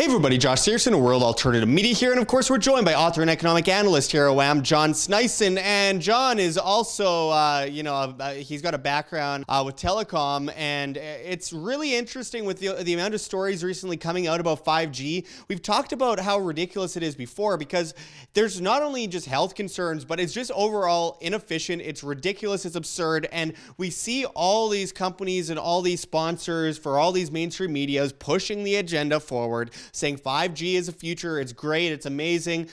Hey everybody, Josh Sigurdson, World Alternative Media here, and of course we're joined by author and economic analyst here at WAM, John Sneisen, and John is also, he's got a background with telecom, and it's really interesting with the amount of stories recently coming out about 5G. We've talked about how ridiculous it is before because there's not only just health concerns, but it's just overall inefficient, it's ridiculous, it's absurd, and we see all these companies and all these sponsors for all these mainstream medias pushing the agenda forward, saying 5G is a future, it's great, it's amazing,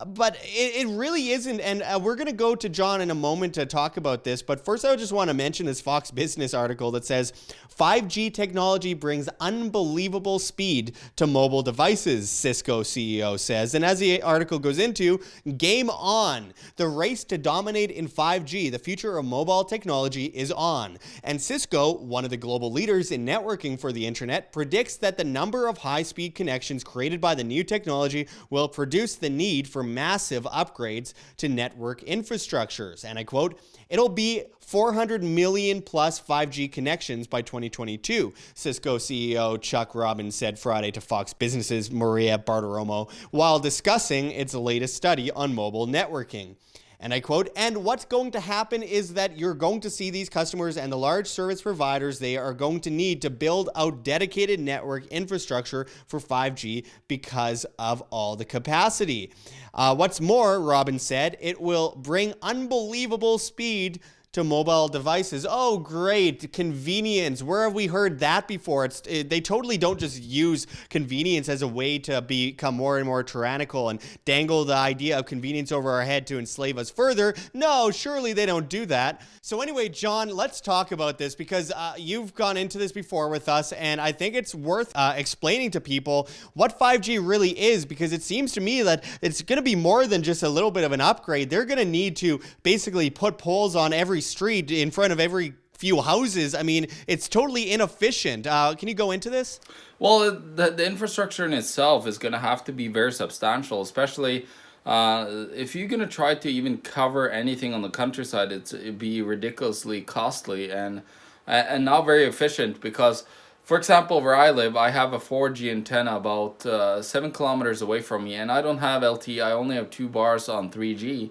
but it really isn't. And we're going to go to John in a moment to talk about this. But first, I just want to mention this Fox Business article that says 5G technology brings unbelievable speed to mobile devices, Cisco CEO says. And as the article goes into, game on. The race to dominate in 5G, the future of mobile technology, is on. And Cisco, one of the global leaders in networking for the internet, predicts that the number of high-speed connections created by the new technology will produce the need for massive upgrades to network infrastructures. And I quote, "It'll be 400 million plus 5G connections by 2022, Cisco CEO Chuck Robbins said Friday to Fox Business's Maria Bartiromo while discussing its latest study on mobile networking. And I quote, "And what's going to happen is that you're going to see these customers and the large service providers, they are going to need to build out dedicated network infrastructure for 5G because of all the capacity. What's more," Robbins said, "it will bring unbelievable speed to mobile devices." Oh, great. Convenience. Where have we heard that before? They totally don't just use convenience as a way to become more and more tyrannical and dangle the idea of convenience over our head to enslave us further. No, surely they don't do that. So anyway, John, let's talk about this because you've gone into this before with us, and I think it's worth explaining to people what 5G really is, because it seems to me that it's going to be more than just a little bit of an upgrade. They're going to need to basically put poles on every street in front of every few houses. I mean, it's totally inefficient. Can you go into this? Well, the infrastructure in itself is going to have to be very substantial, especially if you're going to try to even cover anything on the countryside. It'd be ridiculously costly and not very efficient because, for example, where I live, I have a 4G antenna about 7 kilometers away from me, and I don't have LTE. I only have 2 bars on 3G.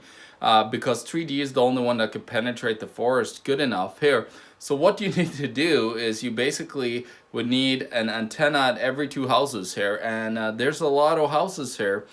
Because 3D is the only one that could penetrate the forest good enough here. So what you need to do is you basically would need an antenna at every 2 houses here, and there's a lot of houses here.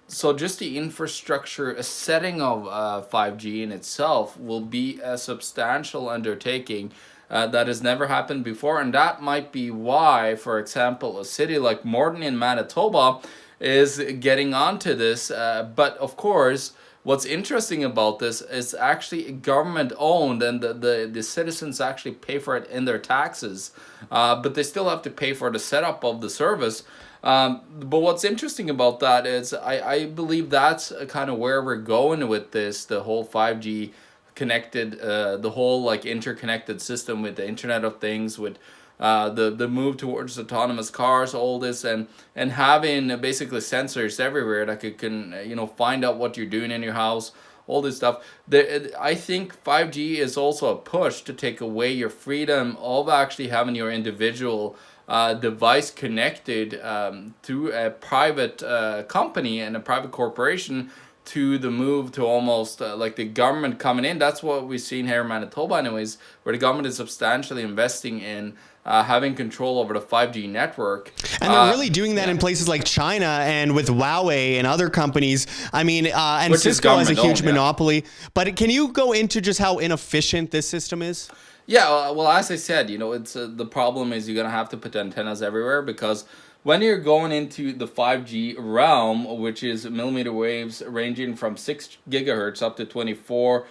So just the infrastructure setting of 5G in itself will be a substantial undertaking that has never happened before, and that might be why, for example, a city like Morden in Manitoba is getting onto this. But of course, what's interesting about this is actually government owned, and the citizens actually pay for it in their taxes, but they still have to pay for the setup of the service. But what's interesting about that is I believe that's kind of where we're going with this, the whole 5G connected, the whole like interconnected system with the Internet of Things, with the move towards autonomous cars, all this, and having basically sensors everywhere that can find out what you're doing in your house, all this stuff. I think 5G is also a push to take away your freedom of actually having your individual device connected through a private company and a private corporation, to the move to almost like the government coming in. That's what we've seen here in Manitoba anyways, where the government is substantially investing in having control over the 5G network. And they're really doing that in places like China and with Huawei and other companies. I mean, and Which Cisco has a huge owned, monopoly. But can you go into just how inefficient this system is? Yeah, well, as I said, it's the problem is you're going to have to put antennas everywhere, because when you're going into the 5G realm, which is millimeter waves ranging from 6 gigahertz up to 24,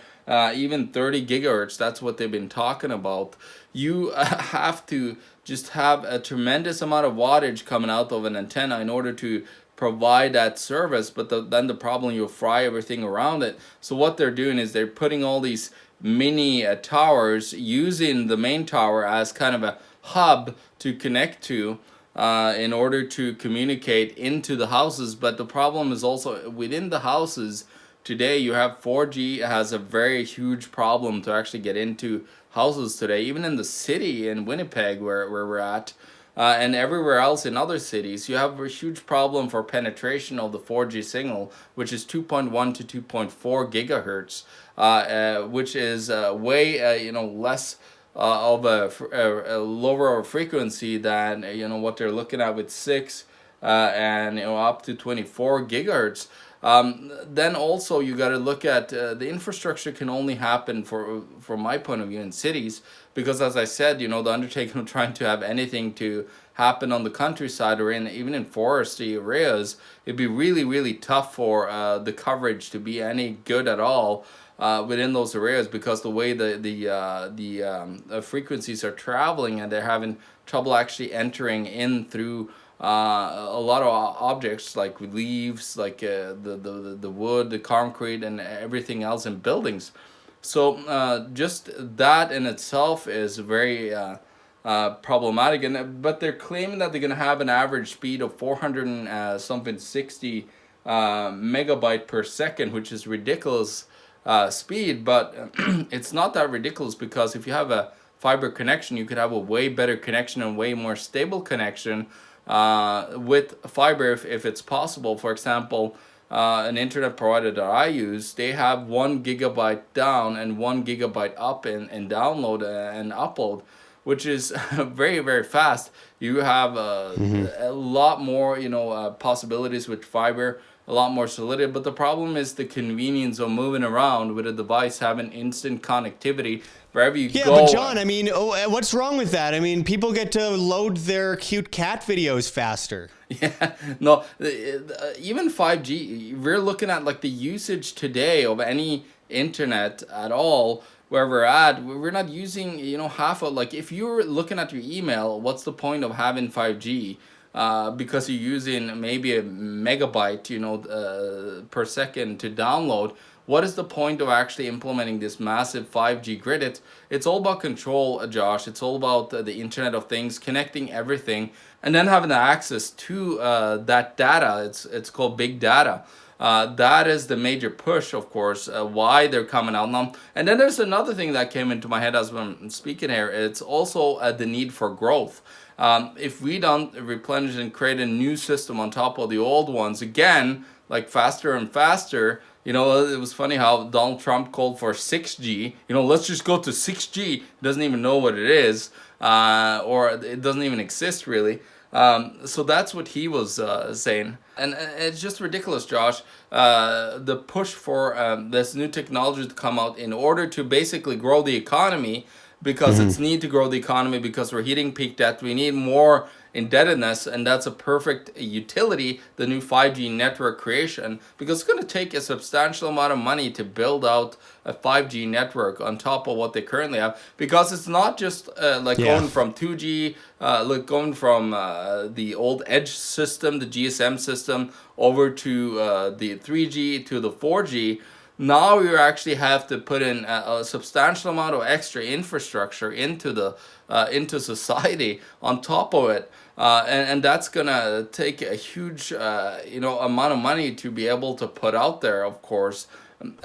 even 30 gigahertz, that's what they've been talking about, you have to just have a tremendous amount of wattage coming out of an antenna in order to provide that service. But then the problem, you'll fry everything around it. So what they're doing is they're putting all these mini towers, using the main tower as kind of a hub to connect to, in order to communicate into the houses. But the problem is also within the houses today, you have 4G has a very huge problem to actually get into houses today. Even in the city in Winnipeg where we're at, and everywhere else in other cities, you have a huge problem for penetration of the 4G signal, which is 2.1 to 2.4 gigahertz, which is way less of a lower frequency than what they're looking at with 6 and up to 24 gigahertz. Then also you got to look at the infrastructure can only happen from my point of view in cities, because as I said, the undertaking of trying to have anything to happen on the countryside or even in foresty areas, it'd be really, really tough for the coverage to be any good at all within those areas, because the way the frequencies are traveling, and they're having trouble actually entering in through a lot of objects like leaves, like the wood, the concrete, and everything else in buildings. So just that in itself is very problematic. But they're claiming that they're going to have an average speed of 400 and something 60 megabyte per second, which is ridiculous speed. But it's not that ridiculous, because if you have a fiber connection, you could have a way better connection and way more stable connection with fiber if it's possible. For example, an internet provider that I use, they have 1 gigabyte down and 1 gigabyte up in download and upload, which is very, very fast. You have a lot more possibilities with fiber, a lot more solidity. But the problem is the convenience of moving around with a device, having instant connectivity wherever you go. Yeah, but John, I mean, what's wrong with that? I mean, people get to load their cute cat videos faster. Yeah, no, even 5G, we're looking at like the usage today of any internet at all, where we're at, we're not using, half of, like, if you're looking at your email, what's the point of having 5G? Because you're using maybe a megabyte, per second to download. What is the point of actually implementing this massive 5G grid? It's all about control, Josh. It's all about the Internet of Things, connecting everything, and then having access to that data. It's called big data. That is the major push, of course, why they're coming out now. And then there's another thing that came into my head as I'm speaking here. It's also the need for growth. If we don't replenish and create a new system on top of the old ones, again, like faster and faster, it was funny how Donald Trump called for 6G. Let's just go to 6G. He doesn't even know what it is, or it doesn't even exist really. So that's what he was saying. And it's just ridiculous, Josh. The push for this new technology to come out in order to basically grow the economy, because it's need to grow the economy, because we're hitting peak debt. We need more indebtedness, and that's a perfect utility, the new 5G network creation, because it's going to take a substantial amount of money to build out a 5G network on top of what they currently have, because it's not just going from 2G, going from the old edge system, the GSM system, over to the 3G to the 4G. Now you actually have to put in a substantial amount of extra infrastructure into society on top of it, and that's gonna take a huge amount of money to be able to put out there, of course.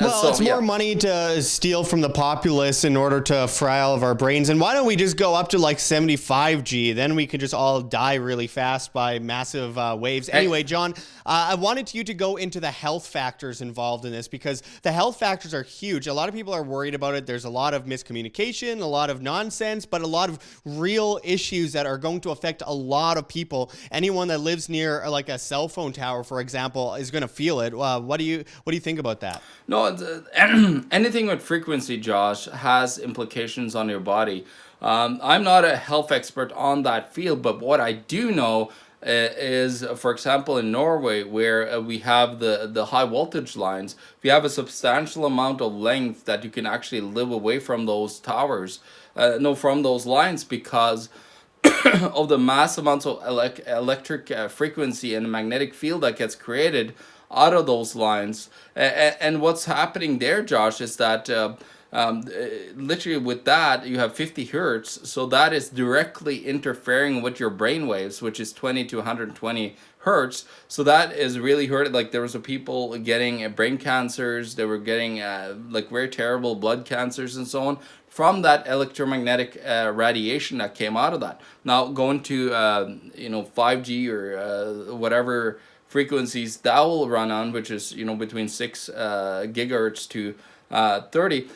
Well, it's more money to steal from the populace in order to fry all of our brains. And why don't we just go up to like 75G? Then we could just all die really fast by massive waves. Anyway, John, I wanted you to go into the health factors involved in this, because the health factors are huge. A lot of people are worried about it. There's a lot of miscommunication, a lot of nonsense, but a lot of real issues that are going to affect a lot of people. Anyone that lives near like a cell phone tower, for example, is going to feel it. What do you think about that? No, anything with frequency, Josh, has implications on your body. I'm not a health expert on that field, but what I do know is, for example, in Norway, where we have the high voltage lines, if you have a substantial amount of length that you can actually live away from those towers, from those lines, because of the mass amounts of electric frequency and magnetic field that gets created out of those lines. And what's happening there, Josh, is that literally with that you have 50 hertz, so that is directly interfering with your brain waves, which is 20 to 120 hertz. So that is really hurt. Like there was a people getting brain cancers, they were getting like very terrible blood cancers and so on from that electromagnetic radiation that came out of that. Now going to 5G or whatever frequencies that will run on, which is between 6 gigahertz to 30,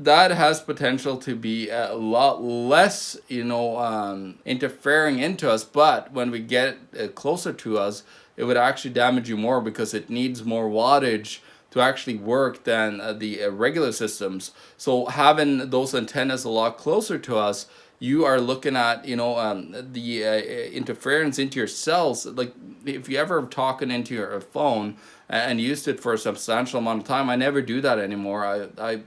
that has potential to be a lot less interfering into us. But when we get closer to us, it would actually damage you more, because it needs more wattage to actually work than the regular systems. So having those antennas a lot closer to us, you are looking at the interference into your cells. Like if you ever talking into your phone and used it for a substantial amount of time, I never do that anymore. I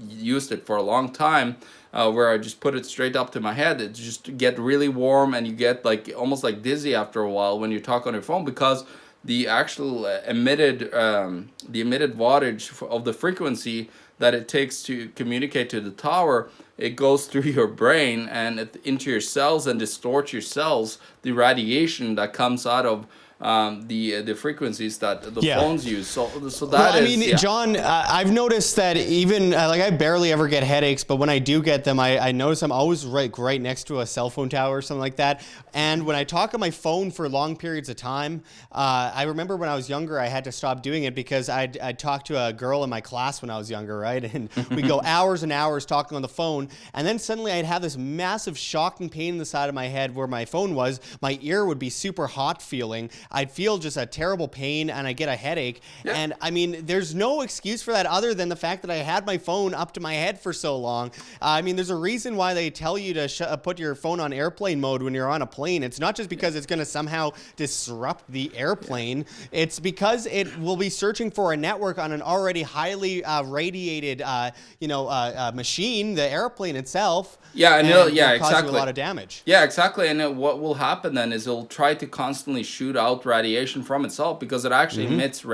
used it for a long time, where I just put it straight up to my head. It just get really warm, and you get like almost like dizzy after a while when you talk on your phone, because the actual emitted wattage of the frequency that it takes to communicate to the tower, it goes through your brain and into your cells and distorts your cells. The radiation that comes out of the frequencies that the phones use. So that is. John, I've noticed that even like I barely ever get headaches, but when I do get them, I notice I'm always right next to a cell phone tower or something like that. And when I talk on my phone for long periods of time, I remember when I was younger, I had to stop doing it because I'd talk to a girl in my class when I was younger, right? And we'd go hours and hours talking on the phone, and then suddenly I'd have this massive shocking pain in the side of my head where my phone was. My ear would be super hot feeling. I'd feel just a terrible pain, and I get a headache. Yeah. And I mean, there's no excuse for that other than the fact that I had my phone up to my head for so long. I mean, there's a reason why they tell you to put your phone on airplane mode when you're on a plane. It's not just because it's going to somehow disrupt the airplane. It's because it will be searching for a network on an already highly radiated, machine, the airplane itself. Yeah, and it'll exactly. Cause you a lot of damage. Yeah, exactly. And what will happen then is it'll try to constantly shoot out radiation from itself, because it actually emits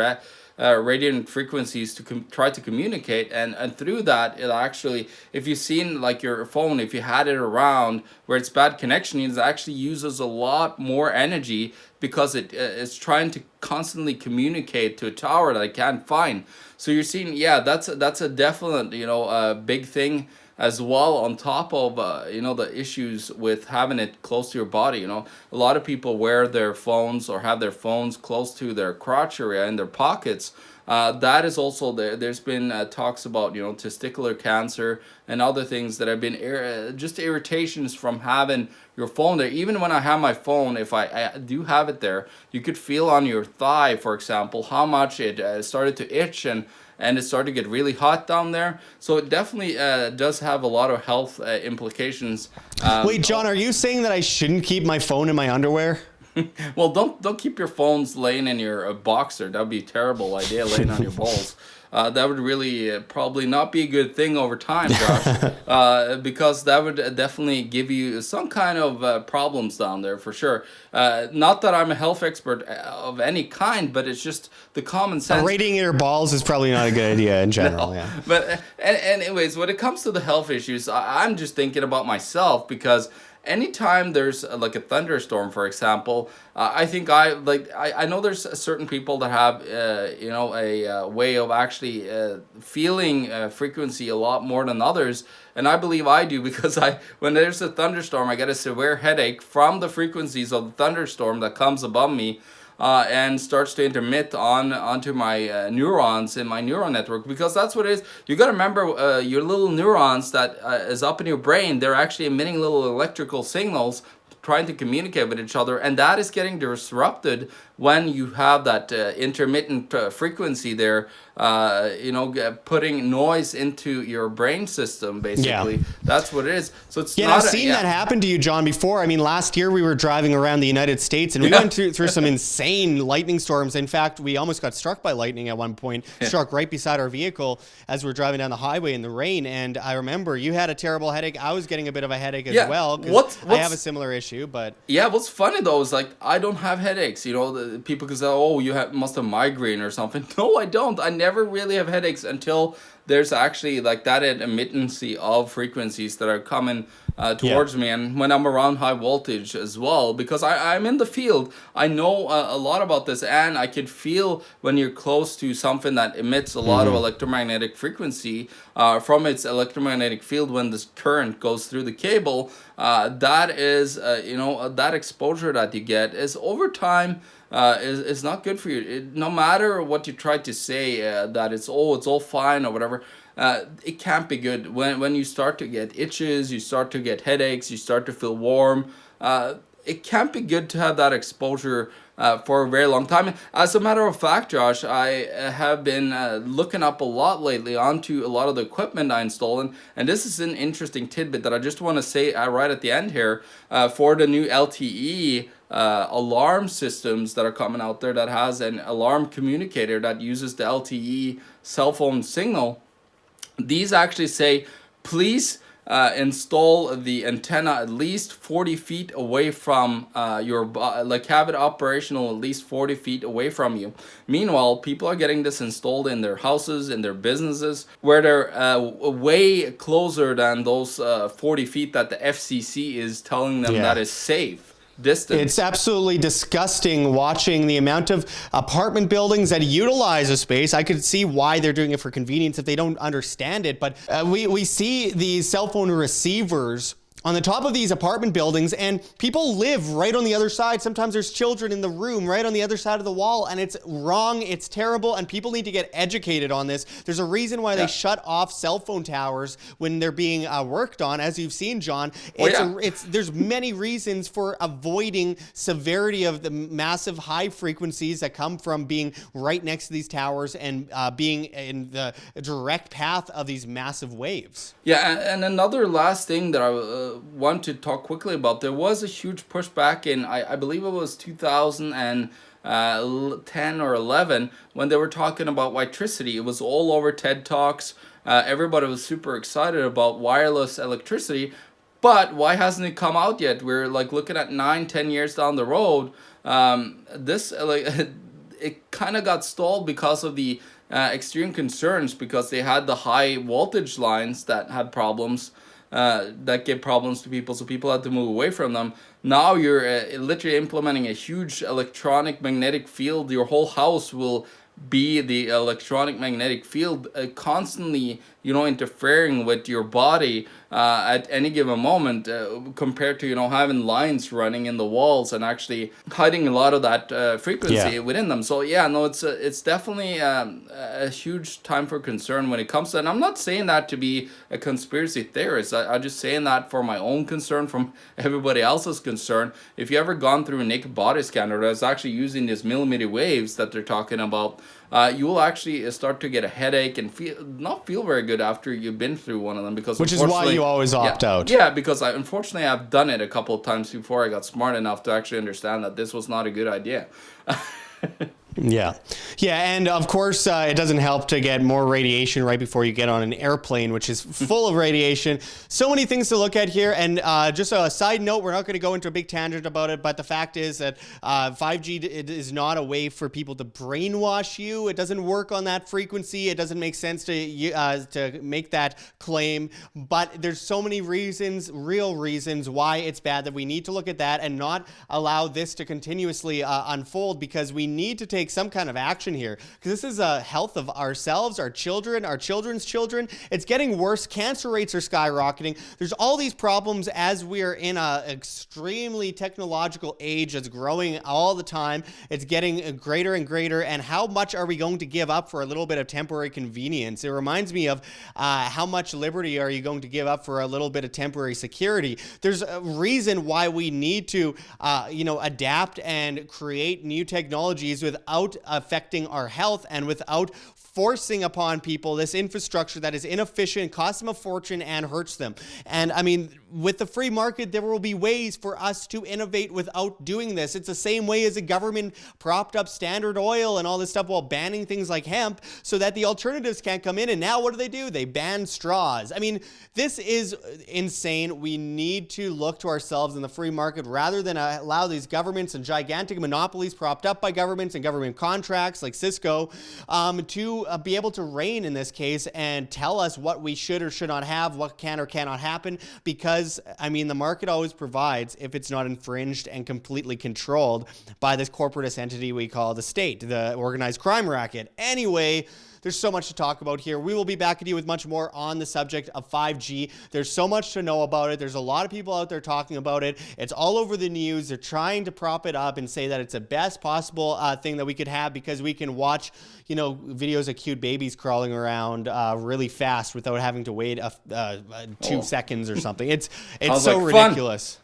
radiant frequencies to try to communicate, and through that it actually, if you've seen like your phone, if you had it around where it's bad connection, it actually uses a lot more energy, because it's trying to constantly communicate to a tower that it can't find. So you're seeing, that's a definite big thing as well, on top of the issues with having it close to your body. A lot of people wear their phones or have their phones close to their crotch area in their pockets. That is also there's been talks about testicular cancer and other things that have been just irritations from having your phone there. Even when I have my phone, if I do have it there, you could feel on your thigh, for example, how much it started to itch, and it started to get really hot down there. So it definitely does have a lot of health implications. Wait, John, are you saying that I shouldn't keep my phone in my underwear? Well, don't keep your phones laying in your boxer. That would be a terrible idea, laying on your balls. That would really probably not be a good thing over time, Josh, because that would definitely give you some kind of problems down there for sure. Not that I'm a health expert of any kind, but it's just the common sense. Rating your balls is probably not a good idea in general. No. Yeah. But anyways, when it comes to the health issues, I'm just thinking about myself, because anytime there's like a thunderstorm, for example, I think I know there's certain people that have a way of actually feeling frequency a lot more than others, and I believe I do, because when there's a thunderstorm, I get a severe headache from the frequencies of the thunderstorm that comes above me. And starts to intermit onto my neurons in my neural network, because that's what it is. You got to remember your little neurons that is up in your brain, they're actually emitting little electrical signals trying to communicate with each other, and that is getting disrupted when you have that intermittent frequency there, putting noise into your brain system, basically. Yeah. That's what it is. So it's I've seen that happen to you, John, before. I mean, last year we were driving around the United States, and we went through some insane lightning storms. In fact, we almost got struck by lightning at one point, struck right beside our vehicle as we were driving down the highway in the rain. And I remember you had a terrible headache. I was getting a bit of a headache as well, because I have a similar issue. issue, but Yeah, what's funny though is like I don't have headaches. You know, the people can say, "Oh, you must have migraine or something." No, I don't. I never really have headaches until there's actually like that emittancy of frequencies that are coming towards me, and when I'm around high voltage as well, because I'm in the field. I know a lot about this, and I could feel when you're close to something that emits a lot of electromagnetic frequency from its electromagnetic field when this current goes through the cable. That is, that exposure that you get is over time. Is not good for you. No matter what you try to say, that it's all fine or whatever, it can't be good. When you start to get itches, you start to get headaches, you start to feel warm. It can't be good to have that exposure for a very long time. As a matter of fact, Josh, I have been looking up a lot lately onto a lot of the equipment I installed, and this is an interesting tidbit that I just want to say right at the end here for the new LTE alarm systems that are coming out there that has an alarm communicator that uses the LTE cell phone signal. These actually say, please install the antenna at least 40 feet away from like have it operational at least 40 feet away from you. Meanwhile, people are getting this installed in their houses, in their businesses, where they're way closer than those 40 feet that the FCC is telling them that is safe. Distance. It's absolutely disgusting watching the amount of apartment buildings that utilize a space. I could see why they're doing it for convenience if they don't understand it. But we see these cell phone receivers on the top of these apartment buildings, and people live right on the other side. Sometimes there's children in the room right on the other side of the wall, and it's wrong, it's terrible, and people need to get educated on this. There's a reason why they shut off cell phone towers when they're being worked on, as you've seen, John. There's many reasons for avoiding severity of the massive high frequencies that come from being right next to these towers and being in the direct path of these massive waves. Yeah, and another last thing that I want to talk quickly about, there was a huge pushback in, I believe it was 2010 or 11, when they were talking about Witricity. It was all over TED Talks. Everybody was super excited about wireless electricity, but why hasn't it come out yet? We're like looking at 9-10 years down the road. It kind of got stalled because of the extreme concerns, because they had the high voltage lines that had problems, that gave problems to people, so people had to move away from them. Now you're literally implementing a huge electronic magnetic field. Your whole house will be the electronic magnetic field, constantly interfering with your body at any given moment, compared to having lines running in the walls and actually hiding a lot of that frequency within them. So it's definitely a huge time for concern when it comes to, and I'm not saying that to be a conspiracy theorist. I'm just saying that for my own concern, from everybody else's concern. If you ever gone through a naked body scanner that's actually using these millimeter waves that they're talking about, you will actually start to get a headache and not feel very good after you've been through one of them, because which is why you always opt out. Yeah, because unfortunately I've done it a couple of times before I got smart enough to actually understand that this was not a good idea. Yeah, and of course, it doesn't help to get more radiation right before you get on an airplane, which is full of radiation. So many things to look at here, and just a side note, we're not going to go into a big tangent about it, but the fact is that 5G is not a way for people to brainwash you. It doesn't work on that frequency. It doesn't make sense to make that claim, but there's so many reasons, real reasons, why it's bad, that we need to look at that and not allow this to continuously unfold, because we need to take some kind of action here, because this is a health of ourselves, our children, our children's children. It's getting worse. Cancer rates are skyrocketing. There's all these problems as we are in an extremely technological age that's growing all the time. It's getting greater and greater. And how much are we going to give up for a little bit of temporary convenience? It reminds me of how much liberty are you going to give up for a little bit of temporary security? There's a reason why we need to adapt and create new technologies without affecting our health and without forcing upon people this infrastructure that is inefficient, costs them a fortune, and hurts them. And I mean, with the free market, there will be ways for us to innovate without doing this. It's the same way as the government propped up Standard Oil and all this stuff while banning things like hemp so that the alternatives can't come in. And now what do? They ban straws. I mean, this is insane. We need to look to ourselves in the free market rather than allow these governments and gigantic monopolies propped up by governments and government contracts like Cisco to be able to reign in this case and tell us what we should or should not have, what can or cannot happen, because, I mean, the market always provides if it's not infringed and completely controlled by this corporatist entity we call the state, the organized crime racket. Anyway, there's so much to talk about here. We will be back at you with much more on the subject of 5G. There's so much to know about it. There's a lot of people out there talking about it. It's all over the news. They're trying to prop it up and say that it's the best possible thing that we could have because we can watch, you know, videos of cute babies crawling around really fast without having to wait 2 seconds or something. It's so like ridiculous.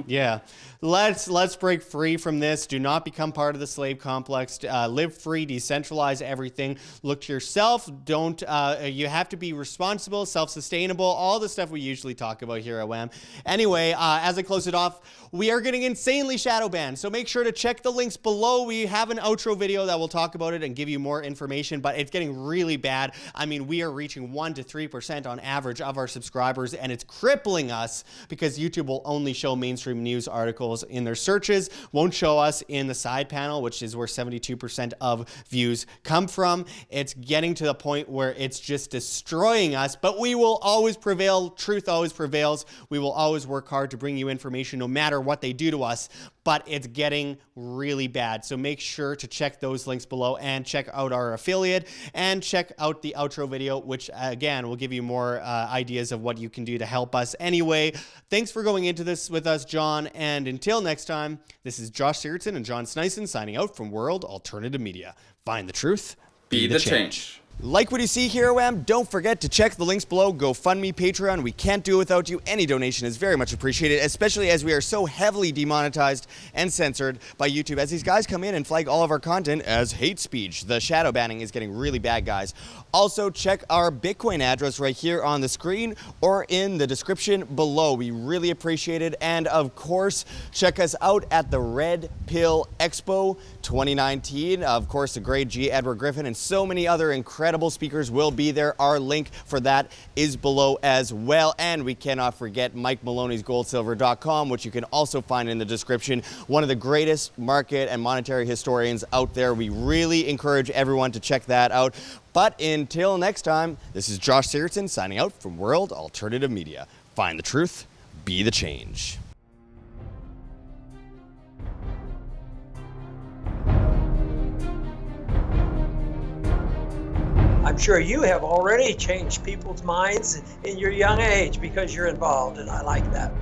Yeah. Let's break free from this. Do not become part of the slave complex. Live free, decentralize everything. Look to yourself. Don't you have to be responsible, self-sustainable, all the stuff we usually talk about here at WHAM. Anyway, as I close it off, we are getting insanely shadow banned, so make sure to check the links below. We have an outro video that will talk about it and give you more information, but it's getting really bad. I mean, we are reaching 1 to 3% on average of our subscribers, and it's crippling us because YouTube will only show mainstream news articles in their searches, won't show us in the side panel, which is where 72% of views come from. It's getting to the point where it's just destroying us, but we will always prevail. Truth always prevails. We will always work hard to bring you information no matter what they do to us, but it's getting really bad. So make sure to check those links below and check out our affiliate and check out the outro video, which again will give you more ideas of what you can do to help us. Anyway, thanks for going into this with us, John, and until next time, this is Josh Sigurdson and John Sneisen signing out from World Alternative Media. Find the truth, be the change. Like what you see here, WHAM? Don't forget to check the links below. GoFundMe, Patreon. We can't do it without you. Any donation is very much appreciated, especially as we are so heavily demonetized and censored by YouTube as these guys come in and flag all of our content as hate speech. The shadow banning is getting really bad, guys. Also, check our Bitcoin address right here on the screen or in the description below. We really appreciate it. And of course, check us out at the Red Pill Expo 2019. Of course, the great G. Edward Griffin and so many other incredible speakers will be there. Our link for that is below as well. And we cannot forget Mike Maloney's goldsilver.com, which you can also find in the description. One of the greatest market and monetary historians out there. We really encourage everyone to check that out. But until next time, this is Josh Sigurdson signing out from World Alternative Media. Find the truth, be the change. I'm sure you have already changed people's minds in your young age because you're involved, and I like that.